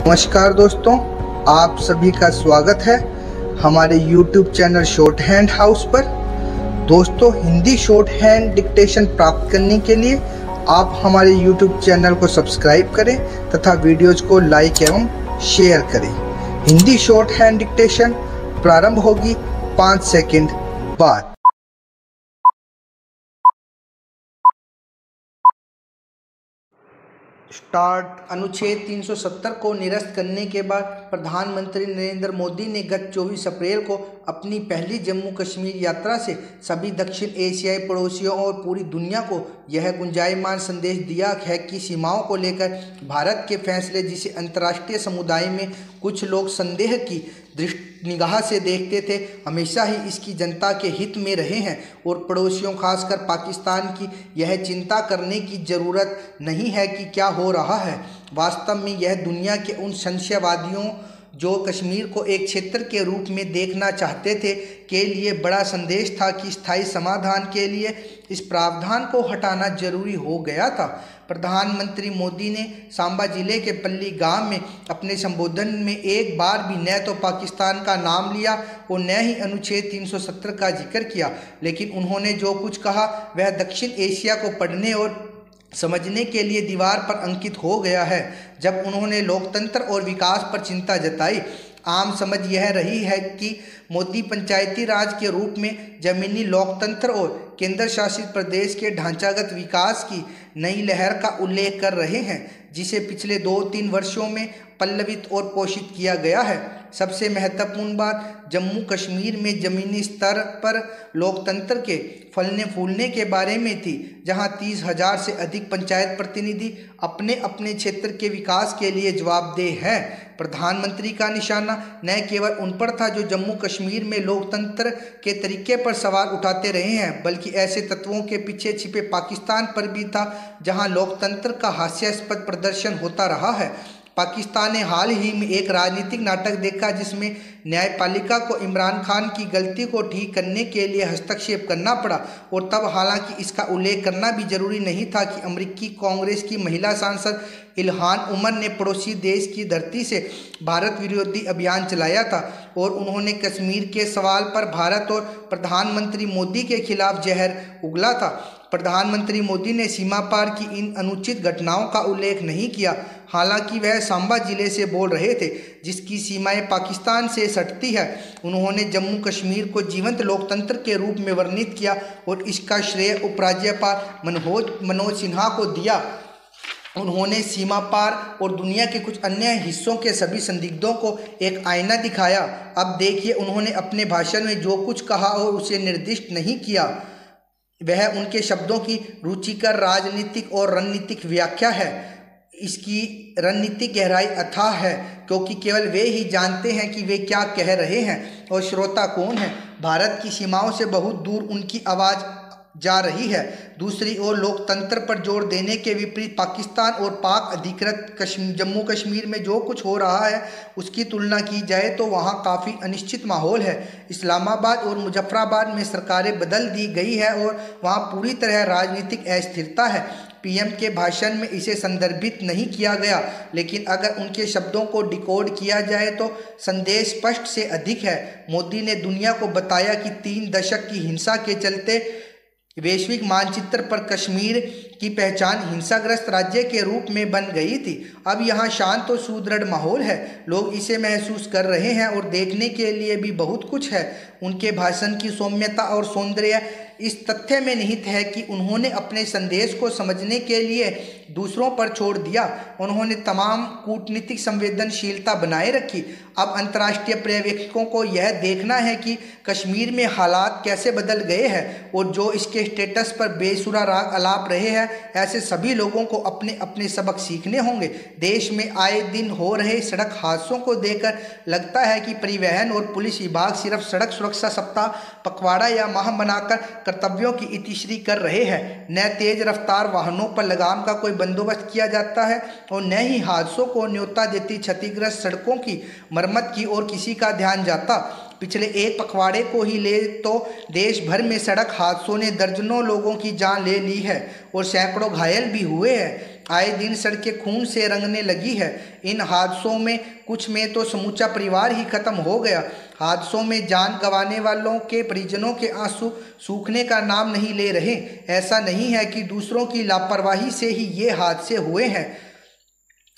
नमस्कार दोस्तों, आप सभी का स्वागत है हमारे YouTube channel short hand house पर। दोस्तों, हिंदी शॉर्ट हैंड डिक्टेशन प्राप्त करने के लिए आप हमारे YouTube चैनल को सब्सक्राइब करें तथा वीडियोज को लाइक एवं शेयर करें। हिंदी शॉर्ट हैंड डिक्टेशन प्रारंभ होगी 5 सेकंड बाद। स्टार्ट। अनुच्छेद 370 को निरस्त करने के बाद प्रधानमंत्री नरेंद्र मोदी ने गत 24 अप्रैल को अपनी पहली जम्मू कश्मीर यात्रा से सभी दक्षिण एशियाई पड़ोसियों और पूरी दुनिया को यह गुंजायमान संदेश दिया है कि सीमाओं को लेकर भारत के फैसले, जिसे अंतर्राष्ट्रीय समुदाय में कुछ लोग संदेह की निगाह से देखते थे, हमेशा ही इसकी जनता के हित में रहे हैं और पड़ोसियों खासकर पाकिस्तान की यह चिंता करने की ज़रूरत नहीं है कि क्या हो रहा है। वास्तव में यह दुनिया के उन संशयवादियों जो कश्मीर को एक क्षेत्र के रूप में देखना चाहते थे के लिए बड़ा संदेश था कि स्थायी समाधान के लिए इस प्रावधान को हटाना जरूरी हो गया था। प्रधानमंत्री मोदी ने सांबा जिले के पल्ली गांव में अपने संबोधन में एक बार भी न तो पाकिस्तान का नाम लिया और न ही अनुच्छेद 370 का जिक्र किया, लेकिन उन्होंने जो कुछ कहा वह दक्षिण एशिया को पढ़ने और समझने के लिए दीवार पर अंकित हो गया है। जब उन्होंने लोकतंत्र और विकास पर चिंता जताई, आम समझ यह रही है कि मोदी पंचायती राज के रूप में जमीनी लोकतंत्र और केंद्र शासित प्रदेश के ढांचागत विकास की नई लहर का उल्लेख कर रहे हैं, जिसे पिछले 2-3 वर्षों में पल्लवित और पोषित किया गया है। सबसे महत्वपूर्ण बात जम्मू कश्मीर में जमीनी स्तर पर लोकतंत्र के फलने फूलने के बारे में थी, जहां 30,000 से अधिक पंचायत प्रतिनिधि अपने अपने क्षेत्र के विकास के लिए जवाबदेह हैं। प्रधानमंत्री का निशाना न केवल उन पर था जो जम्मू कश्मीर में लोकतंत्र के तरीके पर सवाल उठाते रहे हैं, बल्कि ऐसे तत्वों के पीछे छिपे पाकिस्तान पर भी था जहां लोकतंत्र का हास्यास्पद प्रदर्शन होता रहा है। पाकिस्तान ने हाल ही में एक राजनीतिक नाटक देखा जिसमें न्यायपालिका को इमरान खान की गलती को ठीक करने के लिए हस्तक्षेप करना पड़ा, और तब हालांकि इसका उल्लेख करना भी जरूरी नहीं था कि अमेरिकी कांग्रेस की महिला सांसद इल्हान उमर ने पड़ोसी देश की धरती से भारत विरोधी अभियान चलाया था और उन्होंने कश्मीर के सवाल पर भारत और प्रधानमंत्री मोदी के खिलाफ जहर उगला था। प्रधानमंत्री मोदी ने सीमा पार की इन अनुचित घटनाओं का उल्लेख नहीं किया, हालांकि वह सांबा जिले से बोल रहे थे जिसकी सीमाएं पाकिस्तान से सटती है। उन्होंने जम्मू कश्मीर को जीवंत लोकतंत्र के रूप में वर्णित किया और इसका श्रेय उपराज्यपाल मनोज सिन्हा को दिया। उन्होंने सीमा पार और दुनिया के कुछ अन्य हिस्सों के सभी संदिग्धों को एक आईना दिखाया। अब देखिए, उन्होंने अपने भाषण में जो कुछ कहा और उसे निर्दिष्ट नहीं किया, वह उनके शब्दों की रुचिकर राजनीतिक और रणनीतिक व्याख्या है। इसकी रणनीतिक गहराई अथाह है, क्योंकि केवल वे ही जानते हैं कि वे क्या कह रहे हैं और श्रोता कौन है। भारत की सीमाओं से बहुत दूर उनकी आवाज़ जा रही है। दूसरी ओर लोकतंत्र पर जोर देने के विपरीत पाकिस्तान और पाक अधिकृत जम्मू कश्मीर में जो कुछ हो रहा है उसकी तुलना की जाए तो वहाँ काफ़ी अनिश्चित माहौल है। इस्लामाबाद और मुजफ्फराबाद में सरकारें बदल दी गई है और वहाँ पूरी तरह राजनीतिक अस्थिरता है। पीएम के भाषण में इसे संदर्भित नहीं किया गया, लेकिन अगर उनके शब्दों को डिकोड किया जाए तो संदेश स्पष्ट से अधिक है। मोदी ने दुनिया को बताया कि 3 दशक की हिंसा के चलते वैश्विक मानचित्र पर कश्मीर की पहचान हिंसाग्रस्त राज्य के रूप में बन गई थी। अब यहाँ शांत और सुदृढ़ माहौल है, लोग इसे महसूस कर रहे हैं और देखने के लिए भी बहुत कुछ है। उनके भाषण की सौम्यता और सौंदर्य इस तथ्य में निहित है कि उन्होंने अपने संदेश को समझने के लिए दूसरों पर छोड़ दिया। उन्होंने तमाम कूटनीतिक संवेदनशीलता बनाए रखी। अब अंतर्राष्ट्रीय पर्यवेक्षकों को यह देखना है कि कश्मीर में हालात कैसे बदल गए हैं और जो इसके स्टेटस पर बेसुरा राग अलाप रहे हैं, ऐसे सभी लोगों को अपने अपने सबक सीखने होंगे। देश में आए दिन हो रहे सड़क हादसों को देखकर लगता है कि परिवहन और पुलिस विभाग सिर्फ सड़क सुरक्षा सप्ताह, पखवाड़ा या माह बनाकर कर्तव्यों की इतिश्री कर रहे हैं। न तेज रफ्तार वाहनों पर लगाम का कोई बंदोबस्त किया जाता है और न ही हादसों को न्योता देती क्षतिग्रस्त सड़कों की मरम्मत की ओर किसी का ध्यान जाता। पिछले एक पखवाड़े को ही ले तो देश भर में सड़क हादसों ने दर्जनों लोगों की जान ले ली है और सैकड़ों घायल भी हुए हैं। आए दिन सड़कें खून से रंगने लगी है। इन हादसों में कुछ में तो समूचा परिवार ही खत्म हो गया। हादसों में जान गंवाने वालों के परिजनों के आंसू सूखने का नाम नहीं ले रहे। ऐसा नहीं है कि दूसरों की लापरवाही से ही ये हादसे हुए हैं,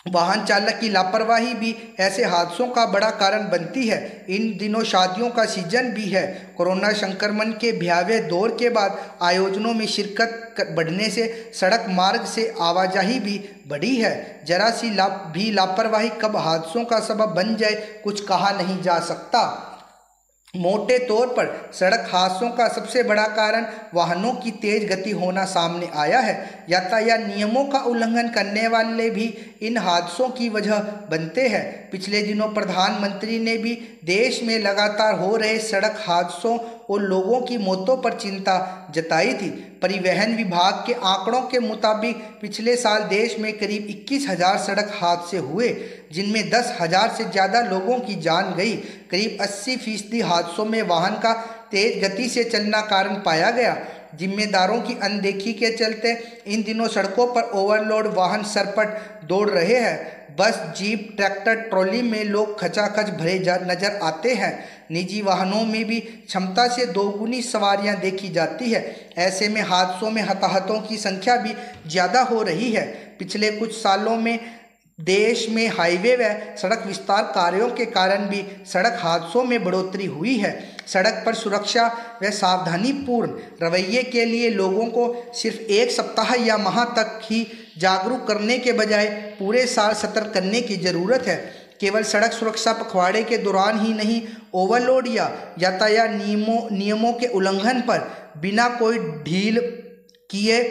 वाहन चालक की लापरवाही भी ऐसे हादसों का बड़ा कारण बनती है। इन दिनों शादियों का सीजन भी है। कोरोना संक्रमण के भयावह दौर के बाद आयोजनों में शिरकत बढ़ने से सड़क मार्ग से आवाजाही भी बढ़ी है। जरा सी भी लापरवाही कब हादसों का सबब बन जाए कुछ कहा नहीं जा सकता। मोटे तौर पर सड़क हादसों का सबसे बड़ा कारण वाहनों की तेज गति होना सामने आया है। यातायात नियमों का उल्लंघन करने वाले भी इन हादसों की वजह बनते हैं। पिछले दिनों प्रधानमंत्री ने भी देश में लगातार हो रहे सड़क हादसों और लोगों की मौतों पर चिंता जताई थी। परिवहन विभाग के आंकड़ों के मुताबिक पिछले साल देश में करीब 21,000 सड़क हादसे हुए, जिनमें 10,000 से ज़्यादा लोगों की जान गई। करीब 80% हादसों में वाहन का तेज गति से चलना कारण पाया गया। जिम्मेदारों की अनदेखी के चलते इन दिनों सड़कों पर ओवरलोड वाहन सरपट दौड़ रहे हैं। बस, जीप, ट्रैक्टर, ट्रॉली में लोग खचाखच भरे नजर आते हैं। निजी वाहनों में भी क्षमता से दोगुनी सवारियां देखी जाती है। ऐसे में हादसों में हताहतों की संख्या भी ज़्यादा हो रही है। पिछले कुछ सालों में देश में हाईवे व सड़क विस्तार कार्यों के कारण भी सड़क हादसों में बढ़ोतरी हुई है। सड़क पर सुरक्षा व सावधानीपूर्ण रवैये के लिए लोगों को सिर्फ एक सप्ताह या माह तक ही जागरूक करने के बजाय पूरे साल सतर्क करने की ज़रूरत है। केवल सड़क सुरक्षा पखवाड़े के दौरान ही नहीं, ओवरलोड या यातायात नियमों के उल्लंघन पर बिना कोई ढील किए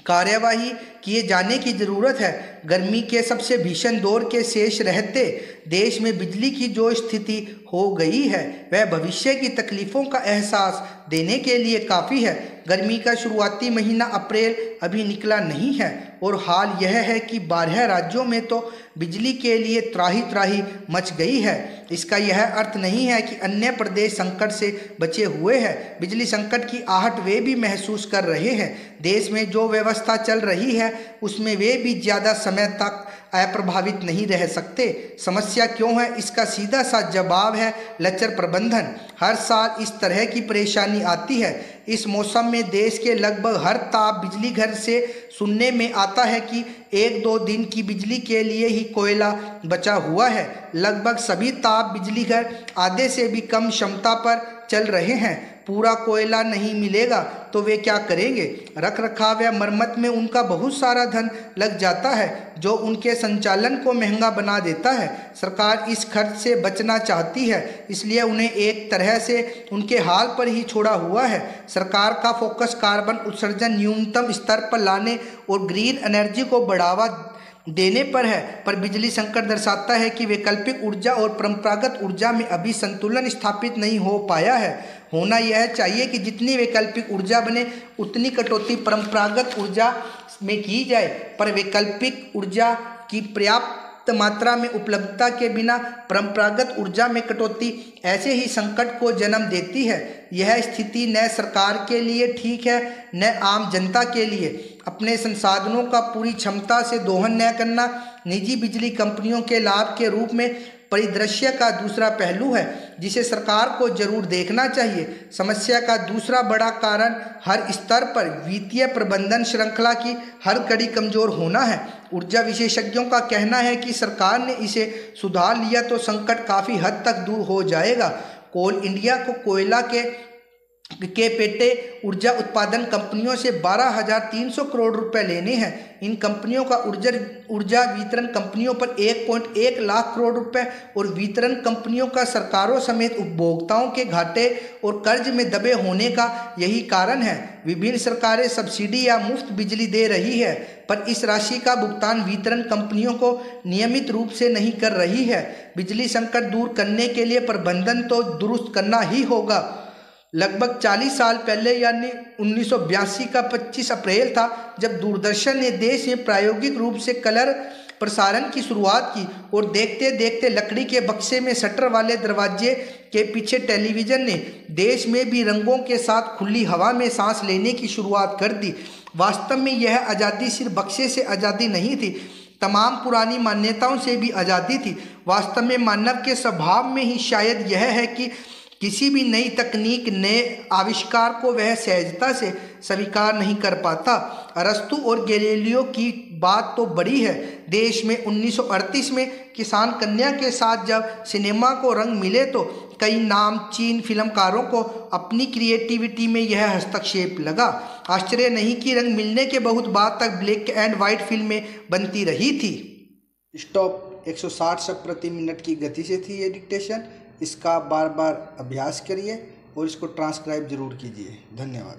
कार्यवाही किए जाने की ज़रूरत है। गर्मी के सबसे भीषण दौर के शेष रहते देश में बिजली की जो स्थिति हो गई है वह भविष्य की तकलीफ़ों का एहसास देने के लिए काफ़ी है। गर्मी का शुरुआती महीना अप्रैल अभी निकला नहीं है और हाल यह है कि 12 राज्यों में तो बिजली के लिए त्राही त्राही मच गई है। इसका यह अर्थ नहीं है कि अन्य प्रदेश संकट से बचे हुए हैं। बिजली संकट की आहट वे भी महसूस कर रहे हैं। देश में जो व्यवस्था चल रही है उसमें वे भी ज़्यादा समय तक अप्रभावित नहीं रह सकते। समस्या क्यों है, इसका सीधा सा जवाब है लचर प्रबंधन। हर साल इस तरह की परेशानी आती है। इस मौसम में देश के लगभग हर ताप बिजली घर से सुनने में आता है कि 1-2 दिन की बिजली के लिए ही कोयला बचा हुआ है। लगभग सभी ताप बिजली घर आधे से भी कम क्षमता पर चल रहे हैं। पूरा कोयला नहीं मिलेगा तो वे क्या करेंगे? रख रखाव या मरम्मत में उनका बहुत सारा धन लग जाता है जो उनके संचालन को महंगा बना देता है। सरकार इस खर्च से बचना चाहती है, इसलिए उन्हें एक तरह से उनके हाल पर ही छोड़ा हुआ है। सरकार का फोकस कार्बन उत्सर्जन न्यूनतम स्तर पर लाने और ग्रीन एनर्जी को बढ़ावा देने पर है, पर बिजली संकट दर्शाता है कि वैकल्पिक ऊर्जा और परंपरागत ऊर्जा में अभी संतुलन स्थापित नहीं हो पाया है। होना यह चाहिए कि जितनी वैकल्पिक ऊर्जा बने उतनी कटौती परंपरागत ऊर्जा में की जाए, पर वैकल्पिक ऊर्जा की पर्याप्त मात्रा में उपलब्धता के बिना परंपरागत ऊर्जा में कटौती ऐसे ही संकट को जन्म देती है। यह स्थिति न सरकार के लिए ठीक है न आम जनता के लिए। अपने संसाधनों का पूरी क्षमता से दोहन न करना निजी बिजली कंपनियों के लाभ के रूप में परिदृश्य का दूसरा पहलू है जिसे सरकार को जरूर देखना चाहिए। समस्या का दूसरा बड़ा कारण हर स्तर पर वित्तीय प्रबंधन श्रृंखला की हर कड़ी कमजोर होना है। ऊर्जा विशेषज्ञों का कहना है कि सरकार ने इसे सुधार लिया तो संकट काफ़ी हद तक दूर हो जाएगा। कोल इंडिया को कोयला के पेटे ऊर्जा उत्पादन कंपनियों से 12,300 करोड़ रुपए लेने हैं। इन कंपनियों का ऊर्जा वितरण कंपनियों पर 1.1 लाख करोड़ रुपए और वितरण कंपनियों का सरकारों समेत उपभोक्ताओं के घाटे और कर्ज में दबे होने का यही कारण है। विभिन्न सरकारें सब्सिडी या मुफ्त बिजली दे रही है, पर इस राशि का भुगतान वितरण कंपनियों को नियमित रूप से नहीं कर रही है। बिजली संकट दूर करने के लिए प्रबंधन तो दुरुस्त करना ही होगा। लगभग 40 साल पहले यानी 1982 का 25 अप्रैल था जब दूरदर्शन ने देश में प्रायोगिक रूप से कलर प्रसारण की शुरुआत की और देखते देखते लकड़ी के बक्से में शटर वाले दरवाजे के पीछे टेलीविज़न ने देश में भी रंगों के साथ खुली हवा में सांस लेने की शुरुआत कर दी। वास्तव में यह आज़ादी सिर्फ बक्से से आज़ादी नहीं थी, तमाम पुरानी मान्यताओं से भी आज़ादी थी। वास्तव में मानव के स्वभाव में ही शायद यह है कि किसी भी नई तकनीक, नए आविष्कार को वह सहजता से स्वीकार नहीं कर पाता। अरस्तु और गैलीलियो की बात तो बड़ी है। देश में 1938 में किसान कन्या के साथ जब सिनेमा को रंग मिले तो कई नामचीन फिल्मकारों को अपनी क्रिएटिविटी में यह हस्तक्षेप लगा। आश्चर्य नहीं कि रंग मिलने के बहुत बाद तक ब्लैक एंड वाइट फिल्में बनती रही थी। स्टॉप 160 शब्द प्रति मिनट की गति से थी ये डिक्टेशन। इसका बार बार अभ्यास करिए और इसको ट्रांसक्राइब जरूर कीजिए। धन्यवाद।